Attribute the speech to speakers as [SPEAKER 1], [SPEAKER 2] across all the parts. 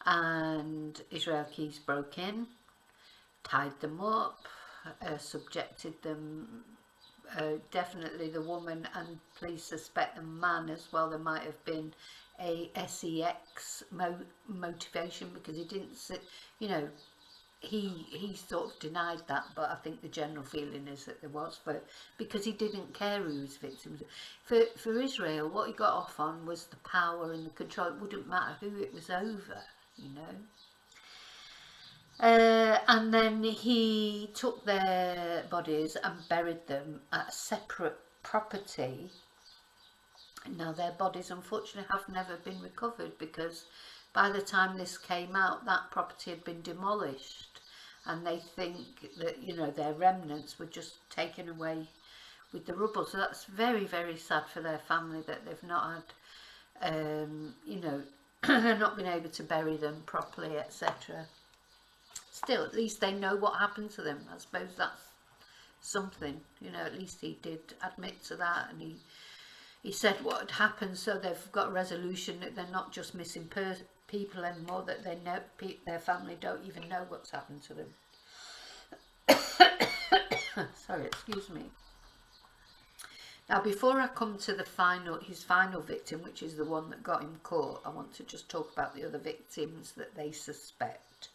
[SPEAKER 1] and Israel Keys broke in, tied them up, subjected them, definitely the woman, and police suspect the man as well. There might have been a sex motivation, because he didn't, you know, he sort of denied that, but I think the general feeling is that there was, because he didn't care who his victims were. For Israel, what he got off on was the power and the control. It wouldn't matter who it was over, you know. And then he took their bodies and buried them at a separate property. Now their bodies unfortunately have never been recovered, because by the time this came out, that property had been demolished, and they think that, you know, their remnants were just taken away with the rubble. So that's very, very sad for their family, that they've not had, you know, not been able to bury them properly, etc. Still, at least they know what happened to them. I suppose that's something, you know. At least he did admit to that, and he said what had happened, so they've got a resolution that they're not just missing people anymore, that they know their family don't even know what's happened to them. Sorry, excuse me. Now, before I come to his final victim, which is the one that got him caught, I want to just talk about the other victims that they suspect.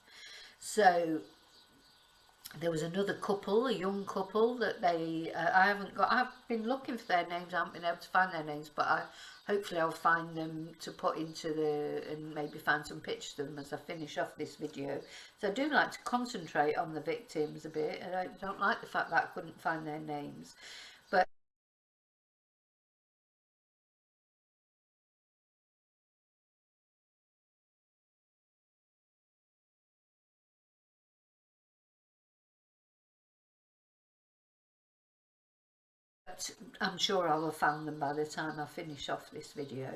[SPEAKER 1] So there was another couple, a young couple, that they, I've been looking for their names, I haven't been able to find their names, but hopefully I'll find them to put into and maybe find some pictures of them as I finish off this video. So I do like to concentrate on the victims a bit, and I don't like the fact that I couldn't find their names. But I'm sure I'll have found them by the time I finish off this video.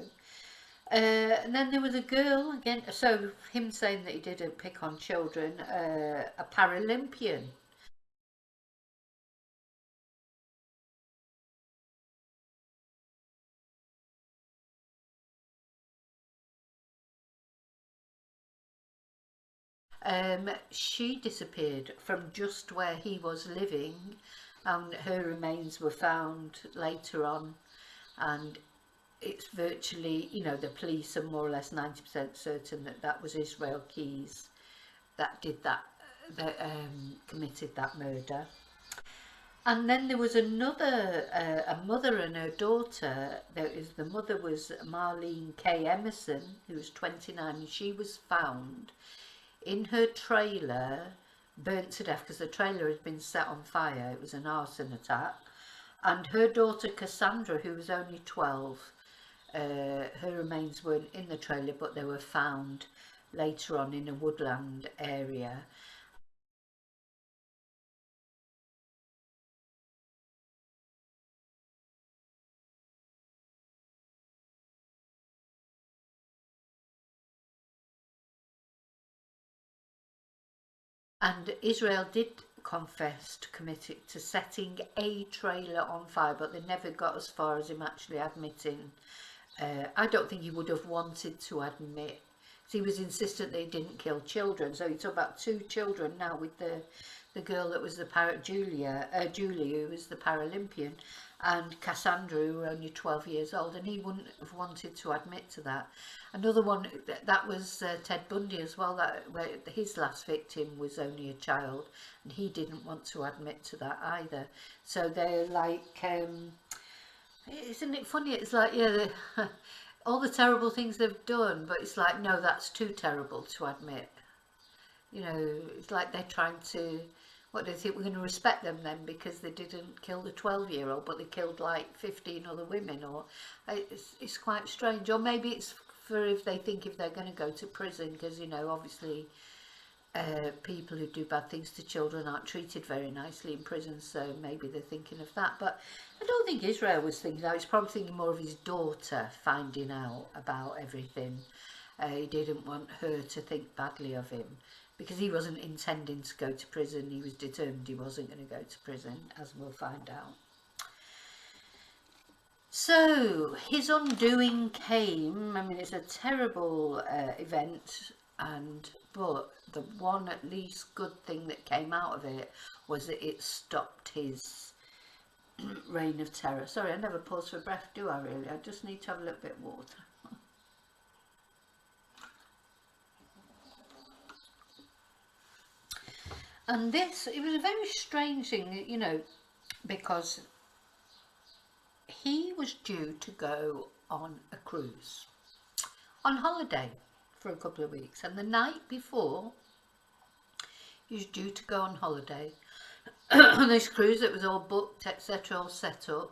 [SPEAKER 1] And then there was a girl, again, so him saying that he didn't pick on children, a Paralympian. She disappeared from just where he was living, and her remains were found later on, and it's virtually, you know, the police are more or less 90% certain that that was Israel Keys that did that, that committed that murder. And then there was another, a mother and her daughter. The mother was Marlene K. Emerson, who was 29, and she was found in her trailer, burnt to death, because the trailer had been set on fire. It was an arson attack. And her daughter Cassandra, who was only 12, her remains weren't in the trailer, but they were found later on in a woodland area. And Israel did confess to setting a trailer on fire, but they never got as far as him actually admitting. I don't think he would have wanted to admit. He was insistent that he didn't kill children. So he talked about 2 children now with the girl that was the Julie, who was the Paralympian, and Cassandra, who were only 12 years old, and he wouldn't have wanted to admit to that. Another one, that was Ted Bundy as well, where his last victim was only a child, and he didn't want to admit to that either. So they're like, isn't it funny? It's like, yeah, all the terrible things they've done, but it's like, no, that's too terrible to admit. You know, it's like they're trying to, what do they think, we're going to respect them then because they didn't kill the 12-year-old, but they killed like 15 other women, or it's quite strange. Or maybe it's for if they think if they're going to go to prison, because, you know, obviously people who do bad things to children aren't treated very nicely in prison, so maybe they're thinking of that. But I don't think Israel was thinking that. He's probably thinking more of his daughter finding out about everything. He didn't want her to think badly of him, because he wasn't intending to go to prison. He was determined he wasn't going to go to prison, as we'll find out. So his undoing came. I mean, it's a terrible event, but the one at least good thing that came out of it was that it stopped his reign of terror. Sorry, I never pause for breath, do I really? I just need to have a little bit of water. And this, it was a very strange thing, you know, because he was due to go on a cruise, on holiday for a couple of weeks, and the night before he was due to go on holiday on this cruise that was all booked, etc., all set up.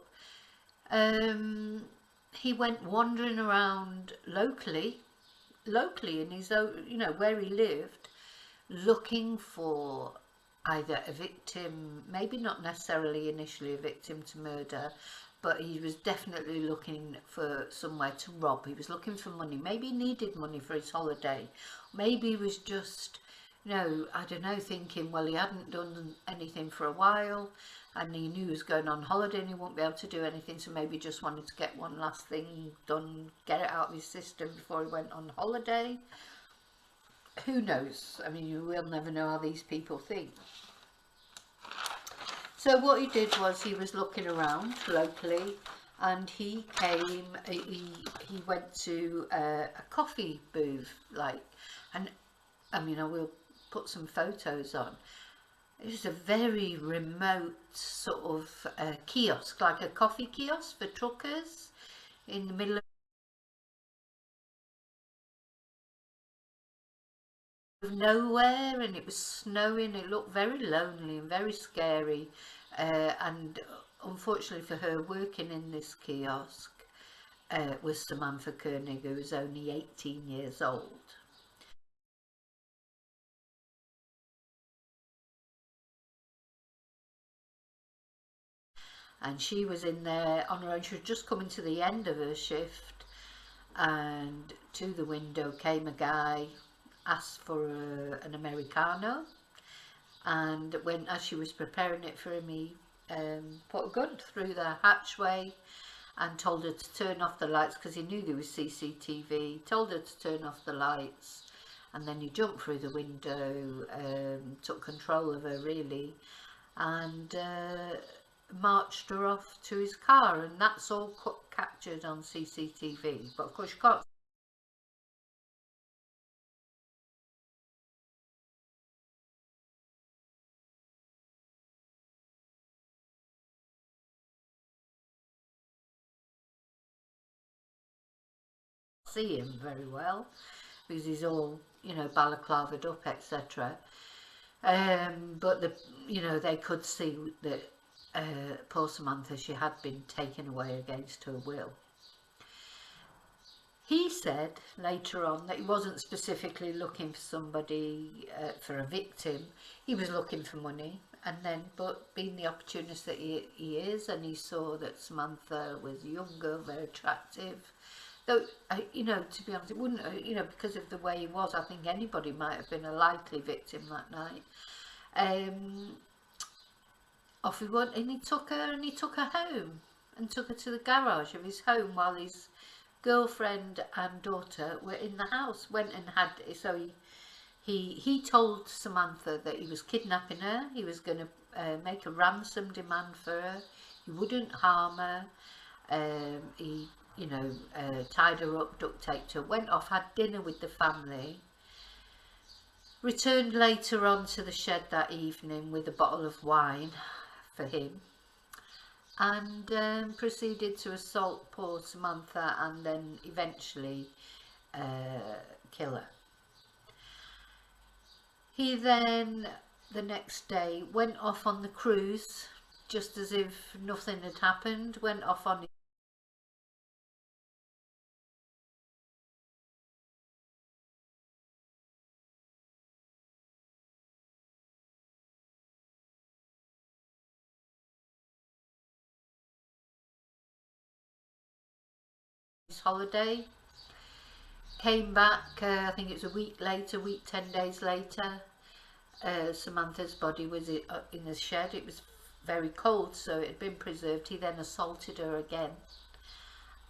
[SPEAKER 1] He went wandering around locally in his own, you know, where he lived, looking for either a victim, maybe not necessarily initially a victim to murder, but he was definitely looking for somewhere to rob. He was looking for money. Maybe he needed money for his holiday. Maybe he was just, you know, I don't know, thinking, well, he hadn't done anything for a while and he knew he was going on holiday and he wouldn't be able to do anything, so maybe he just wanted to get one last thing done, get it out of his system before he went on holiday. Who knows? I mean, you will never know how these people think. So what he did was he was looking around locally, and he went to a coffee booth, like, and I mean, I will put some photos on. It was a very remote sort of kiosk, like a coffee kiosk for truckers in the middle of nowhere, and it was snowing. It looked very lonely and very scary, and unfortunately for her, working in this kiosk was Samantha Koenig, who was only 18 years old. And she was in there on her own. She was just coming to the end of her shift, and to the window came a guy, asked for an Americano, and as she was preparing it for him, he put a gun through the hatchway and told her to turn off the lights, because he knew there was CCTV. Told her to turn off the lights, and then he jumped through the window, took control of her really, and marched her off to his car, and that's all captured on CCTV. But of course you can't see him very well because he's all, you know, balaclavaed up, etc. But you know, they could see that poor Samantha, she had been taken away against her will. He said later on that he wasn't specifically looking for somebody, for a victim. He was looking for money, and then, but being the opportunist that he is, and he saw that Samantha was younger, very attractive. Though, you know, to be honest, it wouldn't, you know, because of the way he was, I think anybody might have been a likely victim that night. Off he went, and he took her home, and took her to the garage of his home while his girlfriend and daughter were in the house. Went and had, so he told Samantha that he was kidnapping her. He was going to make a ransom demand for her. He wouldn't harm her. He, you know, tied her up, duct taped her, went off, had dinner with the family, returned later on to the shed that evening with a bottle of wine for him, and proceeded to assault poor Samantha, and then eventually kill her. He then, the next day, went off on the cruise, just as if nothing had happened, went off on his holiday, came back, I think it was a week later, 10 days later. Samantha's body was in the shed. It was very cold, so it had been preserved. He then assaulted her again,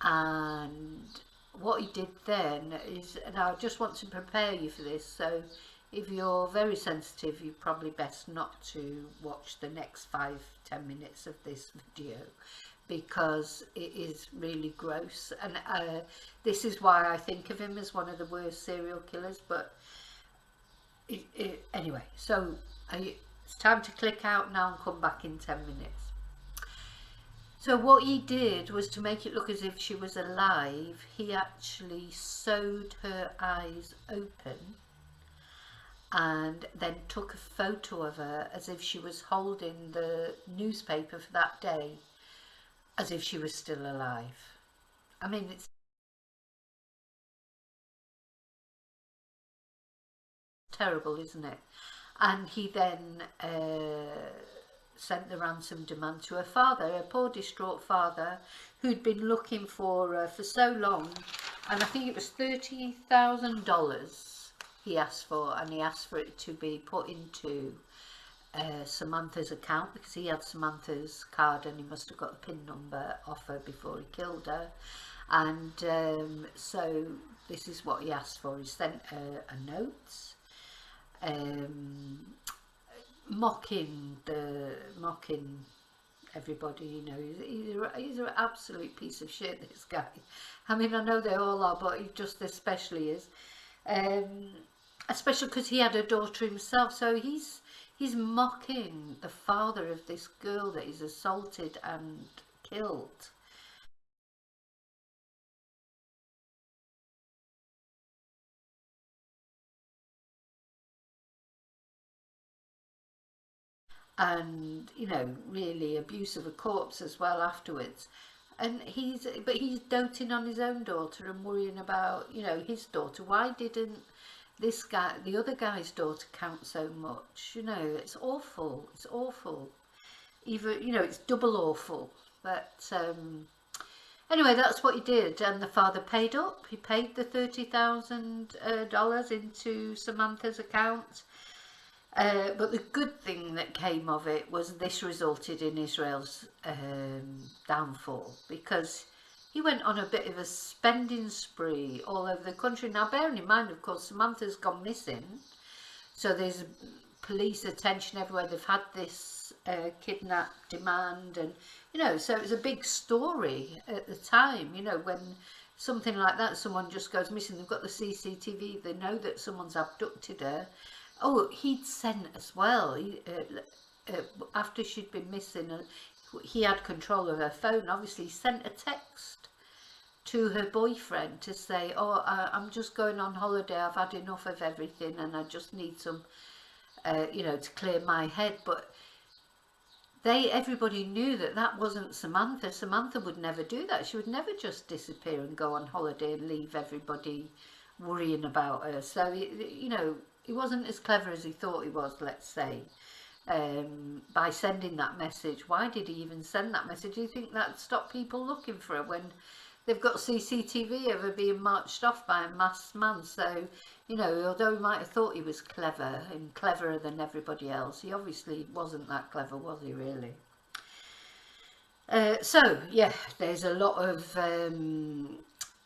[SPEAKER 1] and what he did then is, and I just want to prepare you for this, so if you're very sensitive, you're probably best not to watch the next 5-10 minutes of this video, because it is really gross. And this is why I think of him as one of the worst serial killers. But anyway, so it's time to click out now and come back in 10 minutes. So what he did was, to make it look as if she was alive, he actually sewed her eyes open and then took a photo of her as if she was holding the newspaper for that day, as if she was still alive. I mean, it's terrible, isn't it? And he then sent the ransom demand to her father, a poor distraught father who'd been looking for her for so long, and I think it was $30,000 he asked for, and he asked for it to be put into Samantha's account, because he had Samantha's card and he must have got the PIN number off her before he killed her. And so this is what he asked for. He sent her a note mocking everybody. You know, he's an absolute piece of shit, this guy. I mean, I know they all are, but he just especially is, especially because he had a daughter himself. So he's mocking the father of this girl that he's assaulted and killed. And, you know, really abuse of a corpse as well afterwards. And he's doting on his own daughter and worrying about, you know, his daughter. Why didn't this guy, the other guy's daughter, count so much? You know, it's awful. It's awful. Even, you know, it's double awful. But anyway, that's what he did, and the father paid up. He paid the $30,000 into Samantha's account. But the good thing that came of it was this resulted in Israel's downfall, because he went on a bit of a spending spree all over the country. Now, bearing in mind, of course, Samantha's gone missing, so there's police attention everywhere. They've had this kidnap demand, and, you know, so it was a big story at the time. You know, when something like that, someone just goes missing, they've got the CCTV, they know that someone's abducted her. Oh, he'd sent as well, after she'd been missing, he had control of her phone. Obviously, he sent a text to her boyfriend to say, oh, I'm just going on holiday, I've had enough of everything and I just need some, you know, to clear my head. But everybody knew that that wasn't Samantha. Samantha would never do that. She would never just disappear and go on holiday and leave everybody worrying about her. So, you know, he wasn't as clever as he thought he was, let's say, by sending that message. Why did he even send that message? Do you think that stopped people looking for her when they've got CCTV of her being marched off by a masked man? So, you know, although he might have thought he was clever and cleverer than everybody else, he obviously wasn't that clever, was he really? So, yeah, there's a lot of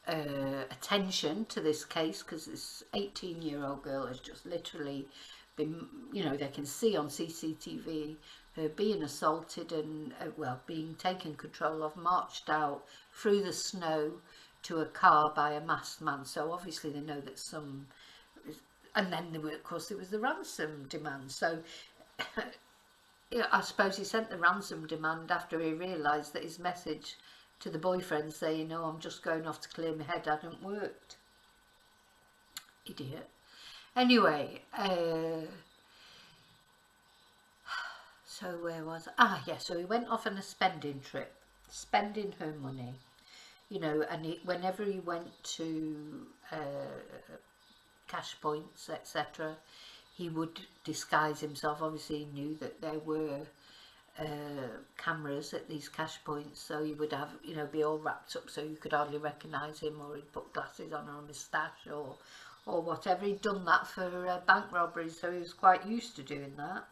[SPEAKER 1] attention to this case, because this 18-year-old girl has just literally been, you know, they can see on CCTV her being assaulted and, well, being taken control of, marched out through the snow to a car by a masked man. So obviously they know that some, and then there were, of course, there was the ransom demand. So yeah, I suppose he sent the ransom demand after he realised that his message to the boyfriend saying, oh, I'm just going off to clear my head, hadn't worked. Idiot. Anyway, so where was I? Yeah, so he went off on a spending trip, spending her money, you know, and whenever he went to cash points, etc., he would disguise himself. Obviously he knew that there were cameras at these cash points, so he would have, you know, be all wrapped up so you could hardly recognise him, or he'd put glasses on or a moustache or whatever. He'd done that for bank robberies, so he was quite used to doing that.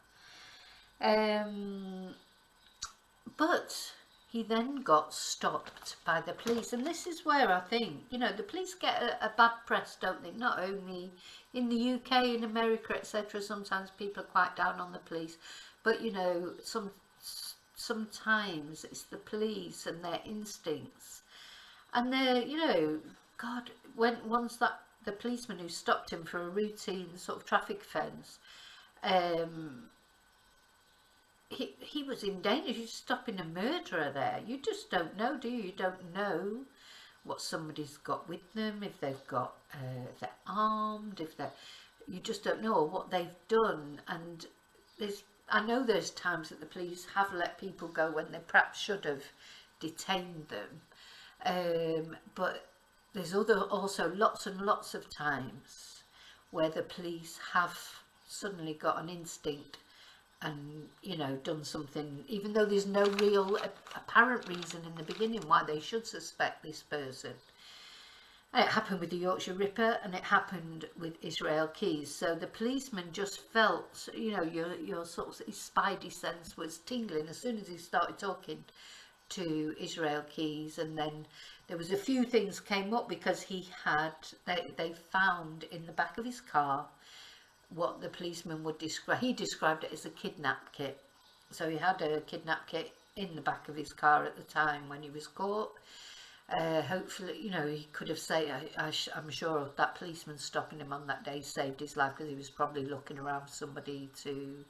[SPEAKER 1] But he then got stopped by the police, and this is where I think, you know, the police get a bad press, don't they? Not only in the UK, in America, etc. Sometimes people are quite down on the police, but you know, sometimes it's the police and their instincts, and they're, you know, God, once that the policeman who stopped him for a routine sort of traffic offence, he was in danger. You're stopping a murderer there. You just don't know, do you? You don't know what somebody's got with them, if they've got, if they're armed, if they're, you just don't know what they've done. And I know there's times that the police have let people go when they perhaps should have detained them, but there's also lots and lots of times where the police have suddenly got an instinct and, you know, done something, even though there's no real apparent reason in the beginning why they should suspect this person. It happened with the Yorkshire Ripper, and it happened with Israel Keys. So the policeman just felt, you know, your sort of his spidey sense was tingling as soon as he started talking to Israel Keys. And then there was a few things came up, because he had, they found in the back of his car what the policeman would describe. He described it as a kidnap kit. So he had a kidnap kit in the back of his car at the time when he was caught. Hopefully, you know, he could have said, I'm sure that policeman stopping him on that day saved his life, because he was probably looking around for somebody to,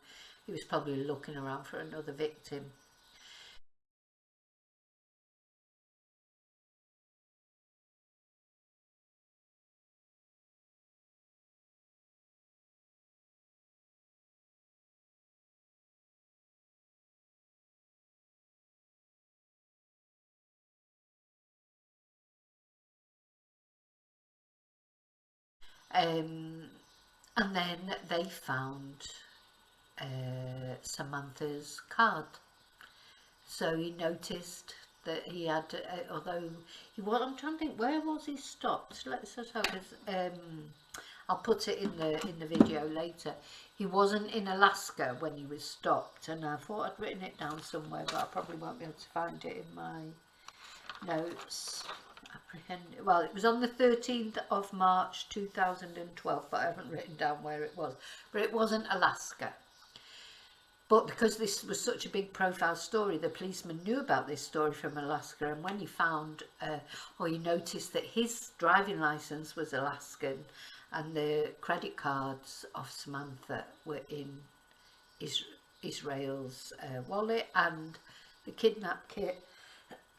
[SPEAKER 1] he was probably looking around for another victim. And then they found Samantha's card. So he noticed that he had, although he was, I'm trying to think, where was he stopped? Let's just hope, I'll put it in the video later. He wasn't in Alaska when he was stopped, and I thought I'd written it down somewhere, but I probably won't be able to find it in my notes. Well, it was on the 13th of March 2012, but I haven't written down where it was. But it wasn't Alaska. But because this was such a big profile story, the policeman knew about this story from Alaska, and when he found, or he noticed that his driving license was Alaskan, and the credit cards of Samantha were in Israel's wallet, and the kidnap kit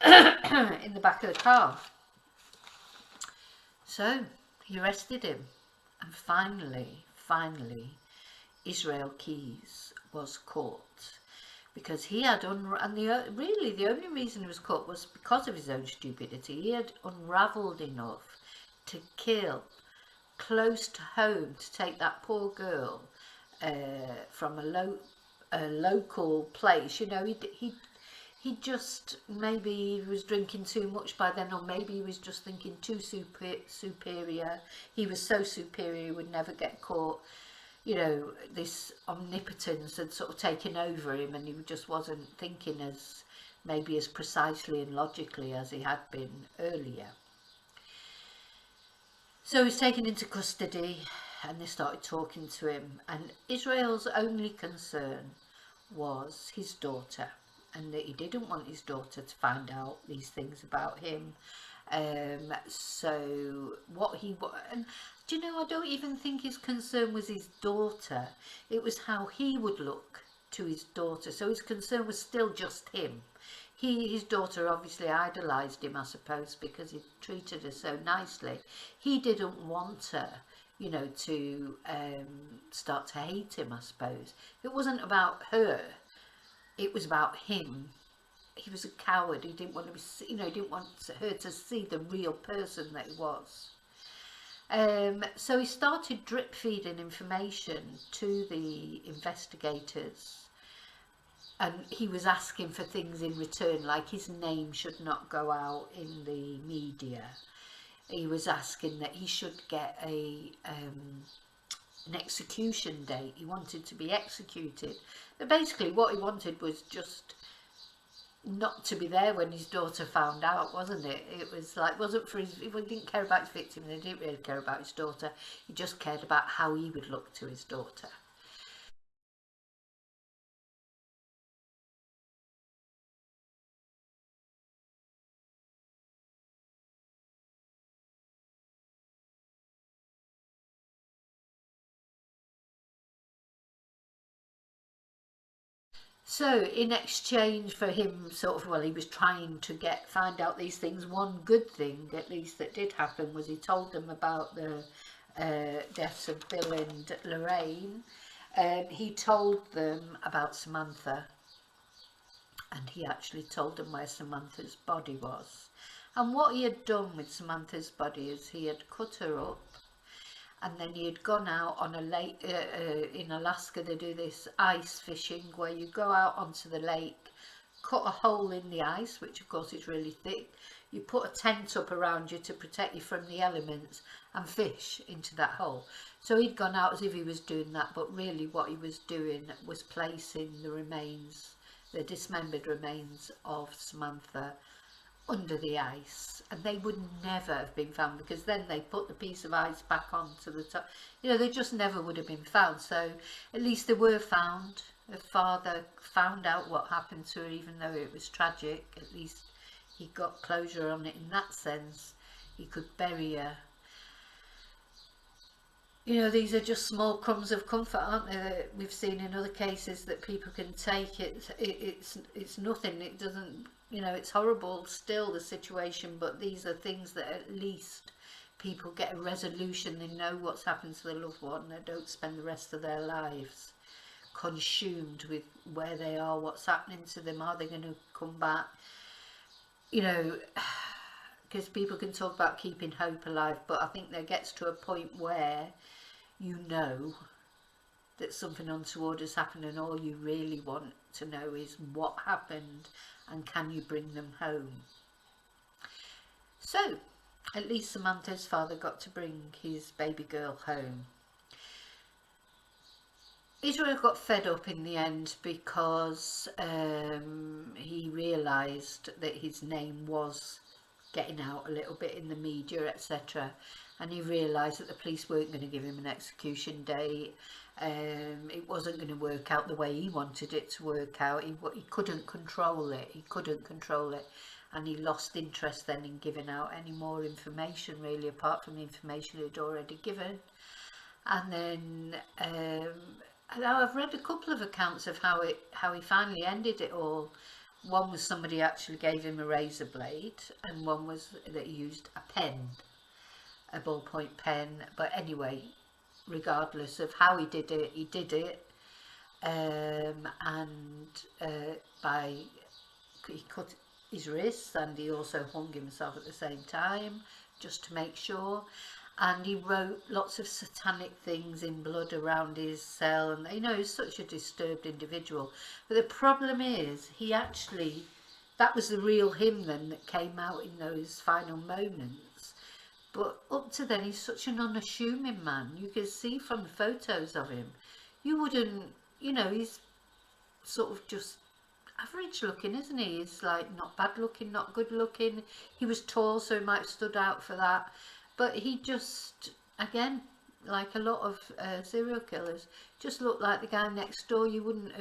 [SPEAKER 1] in the back of the car. So he arrested him, and finally Israel Keys was caught, because he had really the only reason he was caught was because of his own stupidity. He had unravelled enough to kill close to home, to take that poor girl from a local place. You know, he just, maybe he was drinking too much by then, or maybe he was just thinking too superior. He was so superior he would never get caught. You know, this omnipotence had sort of taken over him, and he just wasn't thinking maybe as precisely and logically as he had been earlier. So he was taken into custody, and they started talking to him, and Israel's only concern was his daughter, and that he didn't want his daughter to find out these things about him. So what he, and do you know, I don't even think his concern was his daughter. It was how he would look to his daughter. So his concern was still just him. His daughter obviously idolised him, I suppose, because he treated her so nicely. He didn't want her, you know, to start to hate him, I suppose. It wasn't about her. It was about him. He was a coward. He didn't want to be, you know, he didn't want her to see the real person that he was. So he started drip feeding information to the investigators, and he was asking for things in return, like his name should not go out in the media. He was asking that he should get an execution date. He wanted to be executed. But basically what he wanted was just not to be there when his daughter found out, wasn't it? It was like, wasn't for his, he didn't care about his victim, and he didn't really care about his daughter. He just cared about how he would look to his daughter. So in exchange for him sort of, well, he was trying to find out these things. One good thing, at least, that did happen was he told them about the deaths of Bill and Lorraine. He told them about Samantha, and he actually told them where Samantha's body was. And what he had done with Samantha's body is he had cut her up, and then he had gone out on a lake in Alaska. They do this ice fishing where you go out onto the lake, cut a hole in the ice, which of course is really thick. You put a tent up around you to protect you from the elements, and fish into that hole. So he'd gone out as if he was doing that, but really what he was doing was placing the remains, the dismembered remains of Samantha, under the ice, and they would never have been found, because then they put the piece of ice back onto the top. You know, they just never would have been found. So at least they were found. Her father found out what happened to her, even though it was tragic. At least he got closure on it in that sense. He could bury her. You know, these are just small crumbs of comfort, aren't they, that we've seen in other cases that people can take. It's nothing. It doesn't, you know, it's horrible still, the situation, but these are things that at least people get a resolution. They know what's happened to their loved one. They don't spend the rest of their lives consumed with where they are, what's happening to them, are they going to come back? You know, because people can talk about keeping hope alive, but I think there gets to a point where you know that something untoward has happened, and all you really want to know is what happened and can you bring them home. So at least Samantha's father got to bring his baby girl home. Israel got fed up in the end because he realised that his name was getting out a little bit in the media, etc. And he realised that the police weren't going to give him an execution date. It wasn't going to work out the way he wanted it to work out. He couldn't control it. He couldn't control it. And he lost interest then in giving out any more information, really, apart from the information he'd already given. And then I've read a couple of accounts of how he finally ended it all. One was somebody actually gave him a razor blade, and one was that he used a pen, a ballpoint pen. But anyway, regardless of how he did it, and he cut his wrists, and he also hung himself at the same time, just to make sure. And he wrote lots of satanic things in blood around his cell, and you know, he's such a disturbed individual. But the problem is, that was the real him then that came out in those final moments. But up to then, he's such an unassuming man. You can see from the photos of him, you wouldn't, you know, he's sort of just average looking, isn't he? He's like not bad looking, not good looking. He was tall, so he might have stood out for that. But he just, again, like a lot of serial killers, just looked like the guy next door. You wouldn't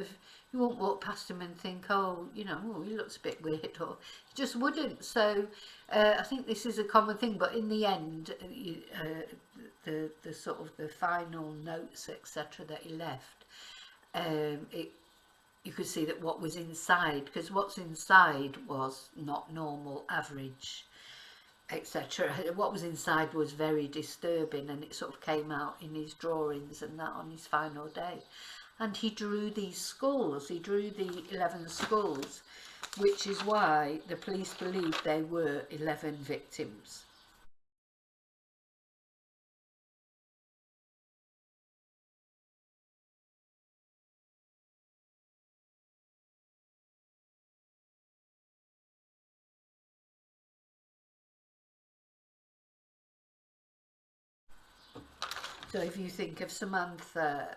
[SPEAKER 1] walk past him and think, oh, you know, oh, he looks a bit weird, or you just wouldn't. So I think this is a common thing. But in the end, the sort of the final notes, etc., that he left, you could see that what was inside, because what's inside was not normal, average, etc. What was inside was very disturbing, and it sort of came out in his drawings and that on his final day. And he drew these skulls, he drew the 11 skulls, which is why the police believed they were 11 victims. So if you think of Samantha,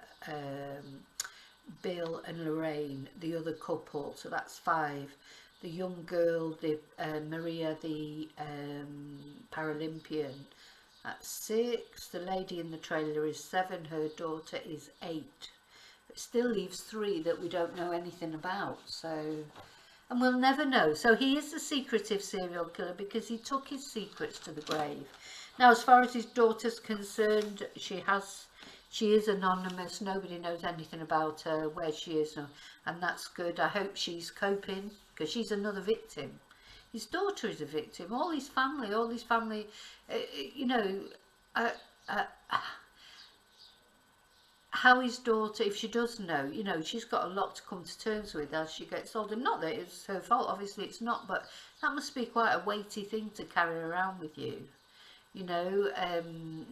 [SPEAKER 1] Bill and Lorraine, the other couple, so that's 5. the young girl, the Maria, the Paralympian, that's 6. The lady in the trailer is 7. Her daughter is 8. It still leaves 3 that we don't know anything about. So, and we'll never know. So he is a secretive serial killer because he took his secrets to the grave. Now, as far as his daughter's concerned, she is anonymous. Nobody knows anything about her, where she is, and that's good. I hope she's coping, because she's another victim. His daughter is a victim. All his family, you know, how his daughter, if she does know, you know, she's got a lot to come to terms with as she gets older. Not that it's her fault, obviously it's not, but that must be quite a weighty thing to carry around with you, you know,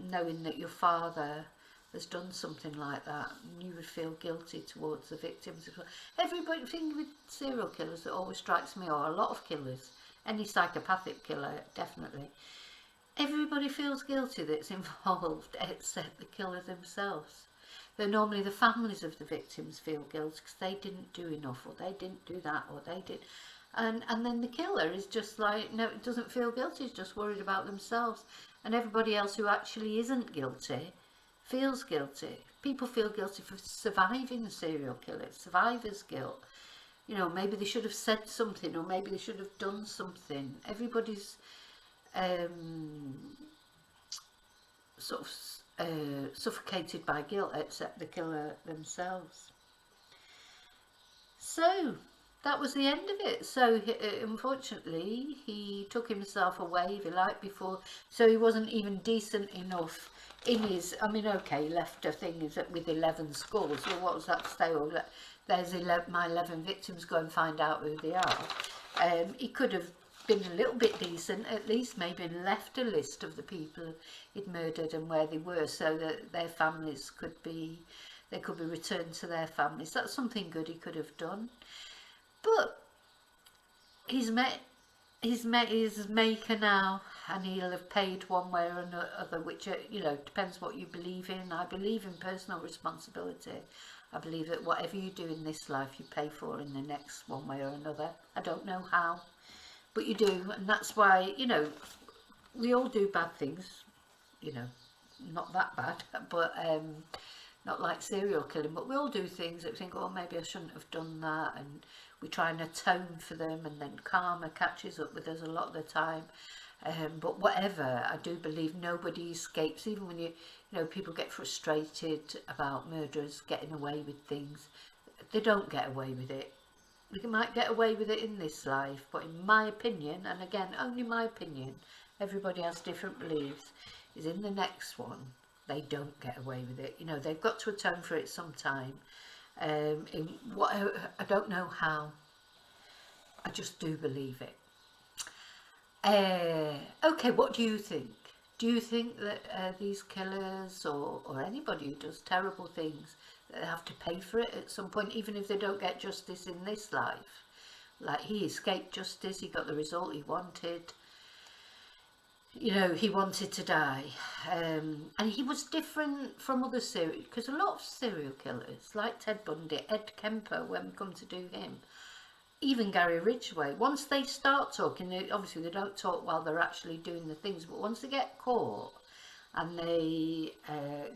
[SPEAKER 1] knowing that your father has done something like that, and you would feel guilty towards the victims. Everybody, thing with serial killers that always strikes me, or a lot of killers, any psychopathic killer, definitely, everybody feels guilty that's involved except the killer themselves. Though normally the families of the victims feel guilty because they didn't do enough, or they didn't do that, or they did. And then the killer is just like, no, it doesn't feel guilty, it's just worried about themselves. And everybody else who actually isn't guilty feels guilty. People feel guilty for surviving a serial killer, survivor's guilt. You know, maybe they should have said something, or maybe they should have done something. Everybody's sort of suffocated by guilt except the killer themselves. So that was the end of it. So unfortunately he took himself away, if you like, before, so he wasn't even decent enough in his, I mean, okay, left a thing with 11 skulls. Well, what was that to say? Well, there's my 11 victims, go and find out who they are. He could have been a little bit decent, at least maybe left a list of the people he'd murdered and where they were, so that their families could be returned to their families. That's something good he could have done. But he's met his maker now, and he'll have paid one way or another, which, you know, depends what you believe in. I believe in personal responsibility. I believe that whatever you do in this life you pay for in the next, one way or another. I don't know how, but you do, and that's why, you know, we all do bad things, you know, not that bad, but not like serial killing, but we all do things that we think, oh, maybe I shouldn't have done that, and we try and atone for them, and then karma catches up with us a lot of the time. But whatever, I do believe nobody escapes, even when you know, people get frustrated about murderers getting away with things. They don't get away with it. We might get away with it in this life, but in my opinion, and again, only my opinion, everybody has different beliefs, is in the next one, they don't get away with it. You know, they've got to atone for it sometime. In what, I don't know how. I just do believe it. Okay, what do you think? Do you think that these killers, or anybody who does terrible things, that they have to pay for it at some point, even if they don't get justice in this life? Like, he escaped justice, he got the result he wanted. You know, he wanted to die, and he was different from other serial, because a lot of serial killers, like Ted Bundy, Ed Kemper, when we come to do him, even Gary Ridgway, once they start talking, obviously they don't talk while they're actually doing the things, but once they get caught and they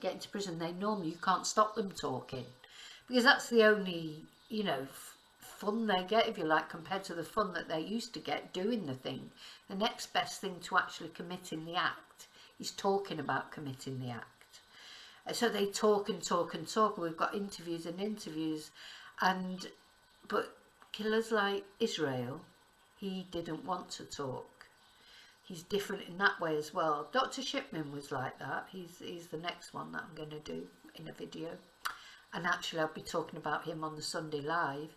[SPEAKER 1] get into prison, they normally, you can't stop them talking, because that's the only, you know, fun they get, if you like, compared to the fun that they used to get doing the thing. The next best thing to actually committing the act is talking about committing the act. So they talk and talk and talk. We've got interviews and interviews, but killers like Israel, he didn't want to talk. He's different in that way as well. Dr. Shipman was like that. He's the next one that I'm going to do in a video, and actually I'll be talking about him on the Sunday Live.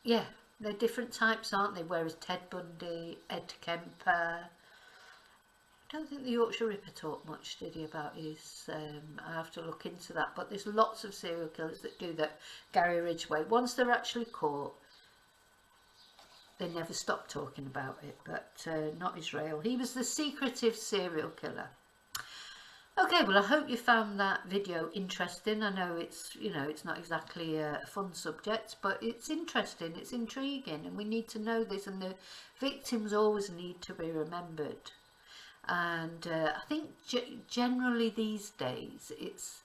[SPEAKER 1] Yeah, they're different types, aren't they? Whereas Ted Bundy, Ed Kemper, I don't think the Yorkshire Ripper talked much, did he, about his, I have to look into that, but there's lots of serial killers that do that. Gary Ridgway, once they're actually caught, they never stop talking about it, but not Israel. He was the secretive serial killer. Okay, well, I hope you found that video interesting. I know it's, you know, it's not exactly a fun subject, but it's interesting, it's intriguing, and we need to know this, and the victims always need to be remembered. And I think generally these days, it's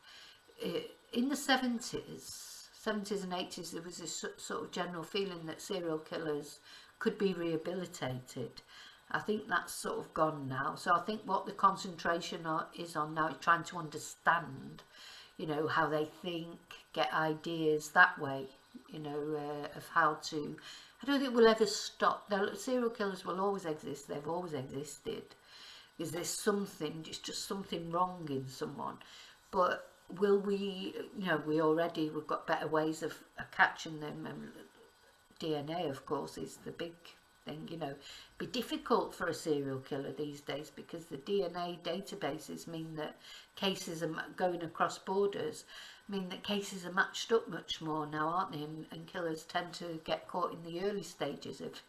[SPEAKER 1] in the 70s and 80s, there was this sort of general feeling that serial killers could be rehabilitated. I think that's sort of gone now. So I think what the concentration is on now is trying to understand, you know, how they think, get ideas that way, you know, of how to. I don't think we'll ever stop. The serial killers will always exist. They've always existed. Is there something, it's just something wrong in someone? But will we, you know, we've got better ways of catching them, and DNA, of course, is the big thing, you know. Be difficult for a serial killer these days because the DNA databases mean that cases are going across borders, mean that cases are matched up much more now, aren't they? And killers tend to get caught in the early stages of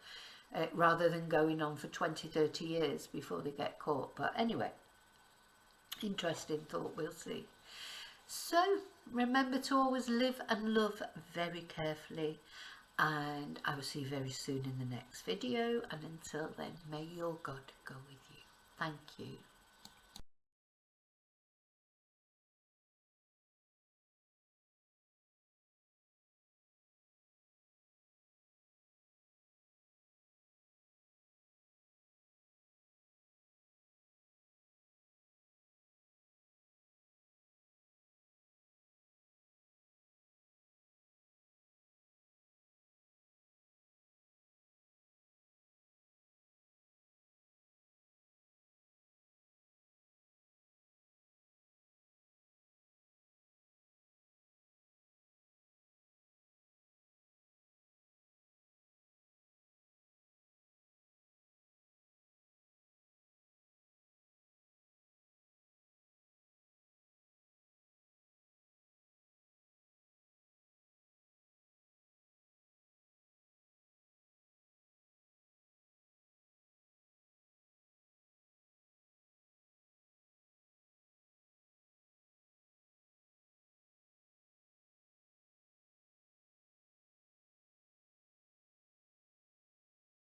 [SPEAKER 1] rather than going on for 20-30 years before they get caught. But anyway, interesting thought, we'll see. So remember to always live and love very carefully, and I will see you very soon in the next video, and until then, may your God go with you. Thank you.